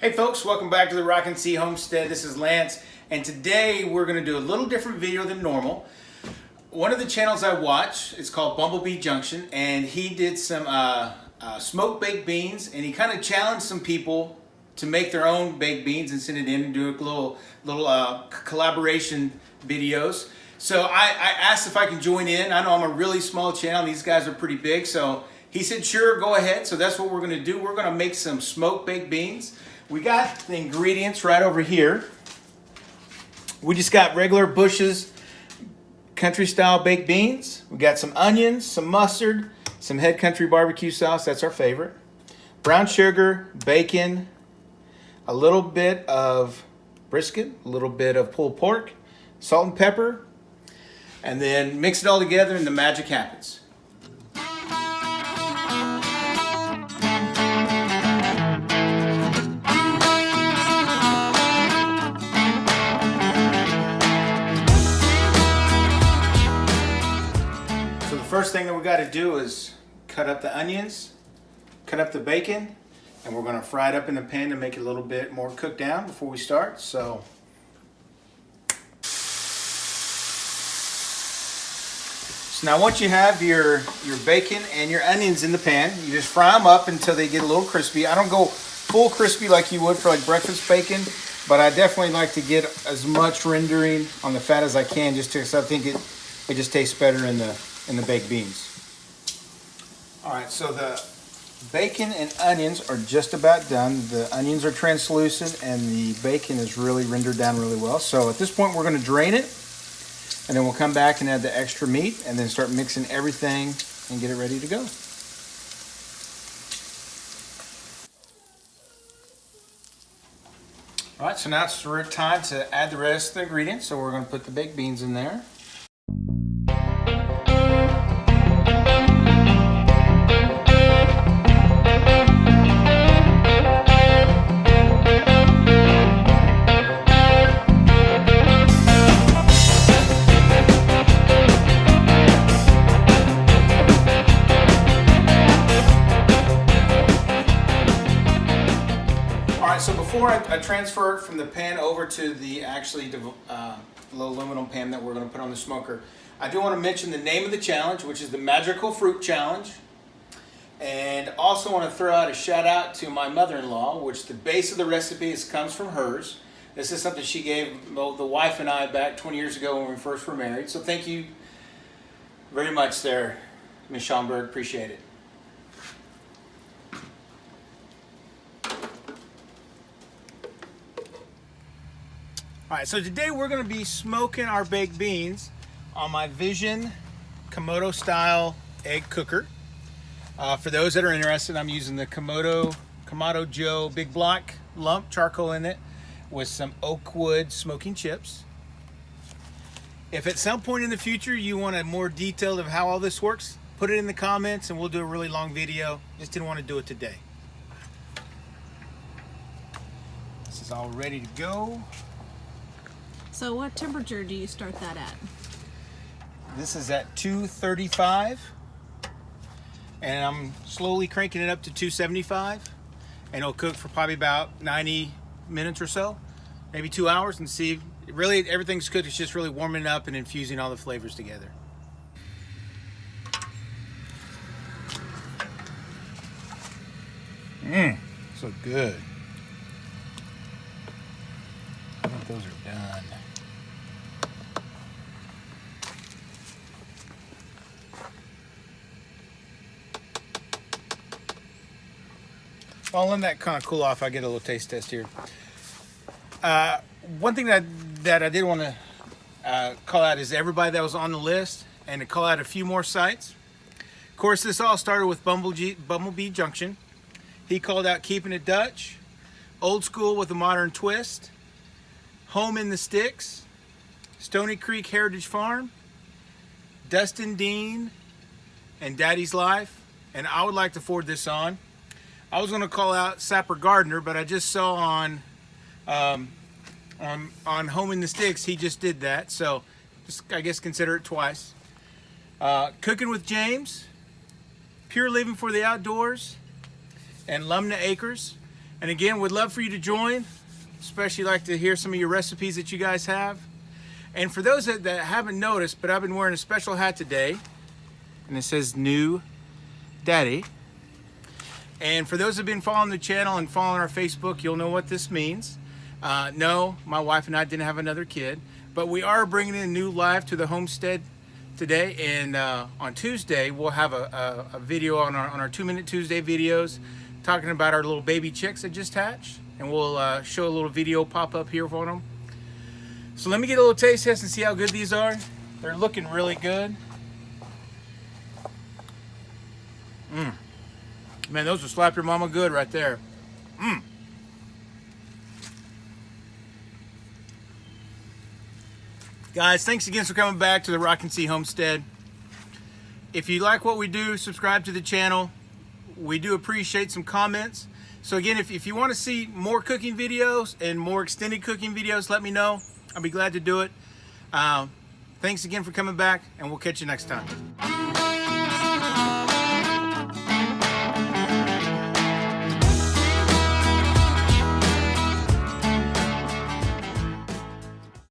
Hey folks, welcome back to the Rockin' Sea Homestead. This is Lance, and today we're going to do a little different video than normal. One of the channels I watch is called Bumble Bee Junction, and he did some smoked baked beans, and he kind of challenged some people to make their own baked beans and send it in and do a little collaboration videos. So I asked if I can join in. I know I'm a really small channel, these guys are pretty big, so he said sure, go ahead. So that's what we're going to do. We're going to make some smoked baked beans. We got the ingredients right over here. We just got regular Bush's country style baked beans. We got some onions, some mustard, some Head Country barbecue sauce, that's our favorite. Brown sugar, bacon, a little bit of brisket, a little bit of pulled pork, salt and pepper, and then mix it all together and the magic happens. First thing that we got to do is cut up the onions, cut up the bacon, and we're going to fry it up in the pan to make it a little bit more cooked down before we start. So now once you have your bacon and your onions in the pan, you just fry them up until they get a little crispy. I don't go full crispy like you would for like breakfast bacon, but I definitely like to get as much rendering on the fat as I can, just because I think it just tastes better in the baked beans. All right, so the bacon and onions are just about done. The onions are translucent and the bacon is really rendered down really well. So at this point we're going to drain it, and then we'll come back and add the extra meat and then start mixing everything and get it ready to go. All right, so now it's time to add the rest of the ingredients. So we're going to put the baked beans in there. So before I transfer it from the pan over to the little aluminum pan that we're going to put on the smoker, I do want to mention the name of the challenge, which is the Magical Fruit Challenge. And also want to throw out a shout out to my mother-in-law, which the base of the recipe comes from hers. This is something she gave the wife and I back 20 years ago when we first were married. So thank you very much there, Ms. Schomburg. Appreciate it. All right, so today we're going to be smoking our baked beans on my Vision Komodo style egg cooker. For those that are interested, I'm using the Kamado Joe big block lump charcoal in it with some oak wood smoking chips. If at some point in the future you want a more detailed of how all this works, put it in the comments and we'll do a really long video. Just didn't want to do it today. This is all ready to go. So what temperature do you start that at? This is at 235, and I'm slowly cranking it up to 275, and it'll cook for probably about 90 minutes or so, maybe 2 hours, and see. Really, everything's cooked. It's just really warming it up and infusing all the flavors together. So good. I think those are done. I'll let that kind of cool off. I get a little taste test here. One thing that I did want to call out is everybody that was on the list, and to call out a few more sites. Of course, this all started with Bumble Bee Junction. He called out Keeping It Dutch, Old School with a Modern Twist, Home in the Sticks, Stoney Creek Heritage Farm, Dustin Dean, and Daddy's Life. And I would like to forward this on. I was going to call out Sapper Gardener, but I just saw on Home in the Sticks, he just did that. So just, I guess, consider it twice. Cooking with James, Pure Living for the Outdoors, and Lumnah Acres. And again, would love for you to join, especially like to hear some of your recipes that you guys have. And for those that haven't noticed, but I've been wearing a special hat today, and it says New Daddy. And for those that have been following the channel and following our Facebook, you'll know what this means. No, my wife and I didn't have another kid, but we are bringing in new life to the homestead today. And on Tuesday, we'll have a video on our 2-Minute Tuesday videos talking about our little baby chicks that just hatched. And we'll show a little video pop up here for them. So let me get a little taste test and see how good these are. They're looking really good. Man, those will slap your mama good right there. Guys, thanks again for coming back to the Rock and See Homestead. If you like what we do, subscribe to the channel. We do appreciate some comments. So again, if you want to see more cooking videos and more extended cooking videos, let me know. I'll be glad to do it. Thanks again for coming back, and we'll catch you next time.